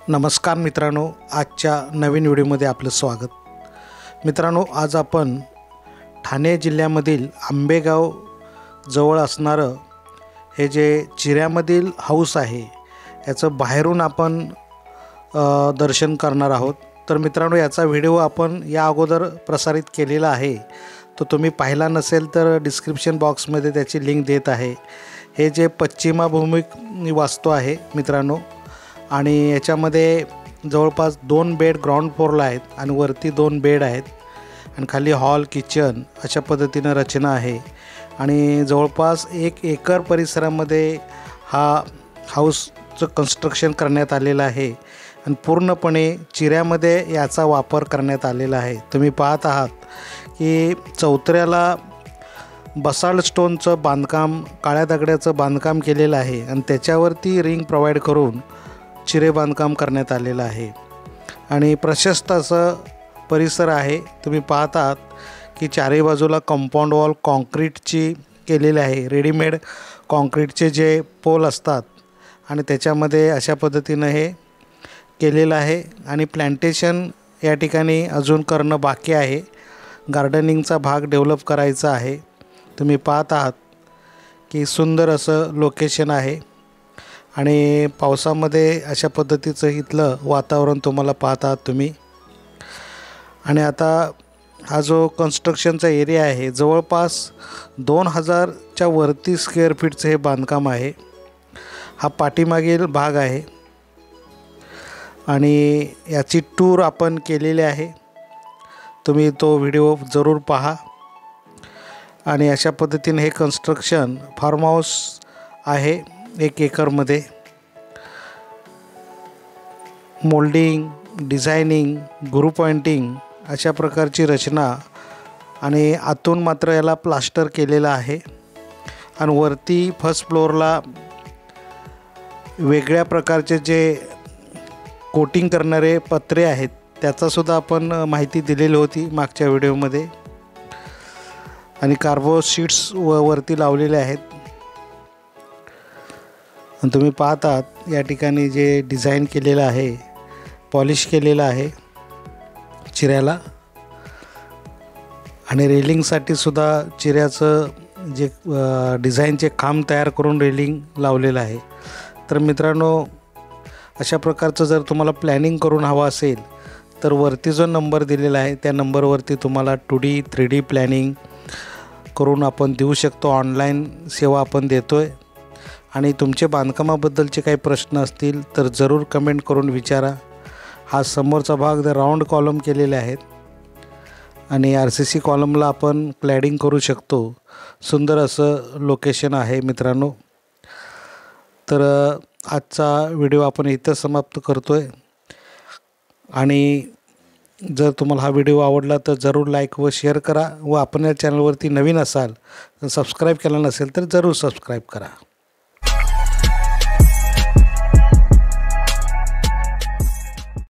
नमस्कार मित्रांनो, आजच्या नवीन व्हिडिओमध्ये आपलं स्वागत। मित्रांनो, आज आपण ठाणे जिल्ह्यामधील आंबेगाव जवळ असणारं हे जे चिऱ्यामधील हाऊस आहे याचं बाहेरून आपण दर्शन करणार आहोत। तर मित्रांनो, याचा व्हिडिओ आपण या अगोदर प्रसारित केलेला आहे, तो तुम्ही पाहिला नसेल तर डिस्क्रिप्शन बॉक्समध्ये त्याची लिंक देत आहे। हे जे पश्चिमाभिमुख वास्तू आहे मित्रांनो, आणि याच्यामध्ये जवळपास 2 बेड ग्राउंड फ्लोअरला आहेत आणि वरती 2 बेड आहेत आणि खाली हॉल किचन अशा पद्धतीनं रचना आहे। आणि जवळपास 1 एकर परिसरामध्ये हा हाऊसचं कन्स्ट्रक्शन करण्यात आलेलं आहे आणि पूर्णपणे चिऱ्यामध्ये याचा वापर करण्यात आलेला आहे। तुम्ही पाहत आहात की चौथऱ्याला बसाल्ट स्टोनचं बांधकाम, काळ्या दगडाचं बांधकाम केलेलं आहे आणि त्याच्यावरती रिंग प्रोव्हाइड करून चिरे बांधकाम करण्यात आलेलं आहे आणि प्रशस्त असं परिसर आहे। तुम्ही पाहत आहात की चारही बाजूला कंपाऊंड वॉल कॉन्क्रीटची केलेली आहे, रेडीमेड कॉन्क्रीटचे जे पोल असतात आणि त्याच्यामध्ये अशा पद्धतीनं हे केलेलं आहे। आणि प्लांटेशन या ठिकाणी अजून करणं बाकी आहे, गार्डनिंगचा भाग डेव्हलप करायचा आहे। तुम्ही पाहत आहात की सुंदर असं लोकेशन आहे आणि पावसामध्ये अशा पद्धतीचं इथलं वातावरण तुम्हाला पाहत आहात तुम्ही। आणि आता हा जो कन्स्ट्रक्शनचा एरिया आहे जवळपास 2000च्या वरती स्क्वेअर फीटचं हे बांधकाम आहे। हा पाठीमागील भाग आहे आणि याची टूर आपण केलेली आहे, तुम्ही तो व्हिडिओ जरूर पहा। आणि अशा पद्धतीने हे कन्स्ट्रक्शन फार्म हाऊस आहे 1 एकरमध्ये। मोल्डिंग, डिझायनिंग, गुरु पॉइंटिंग अशा प्रकारची रचना आणि आतून मात्र याला प्लास्टर केलेलं आहे आणि वरती फर्स्ट फ्लोअरला वेगळ्या प्रकारचे जे कोटिंग करणारे पत्रे आहेत त्याचासुद्धा आपण माहिती दिलेली होती मागच्या व्हिडिओमध्ये। आणि कार्बो शीट्स वरती लावलेले आहेत आणि तुम्ही पाहत आहात या ठिकाणी जे डिझाईन केलेलं आहे, पॉलिश केलेलं आहे चिऱ्याला आणि रेलिंगसाठी सुद्धा चिऱ्याचं जे डिझाईनचे खांब तयार करून रेलिंग लावलेलं आहे। तर मित्रांनो, अशा प्रकारचं जर तुम्हाला प्लॅनिंग करून हवं असेल तर वरती जो नंबर दिलेला आहे त्या नंबरवरती तुम्हाला 2D 3D प्लॅनिंग करून आपण देऊ शकतो। ऑनलाईन सेवा आपण देतो आहे आणि तुमचे बांधकामाबद्दलचे काही प्रश्न असतील तर जरूर कमेंट करून विचारा। हा समोरचा भाग राऊंड कॉलम केलेले आहेत आणि RCC कॉलमला आपण क्लॅडिंग करू शकतो। सुंदर असं लोकेशन आहे मित्रांनो। तर आजचा व्हिडिओ आपण इथं समाप्त करतो आहे आणि जर तुम्हाला हा व्हिडिओ आवडला तर जरूर लाईक व शेअर करा व आपण या चॅनलवरती नवीन असाल तर सबस्क्राईब केला नसेल तर जरूर सबस्क्राईब करा।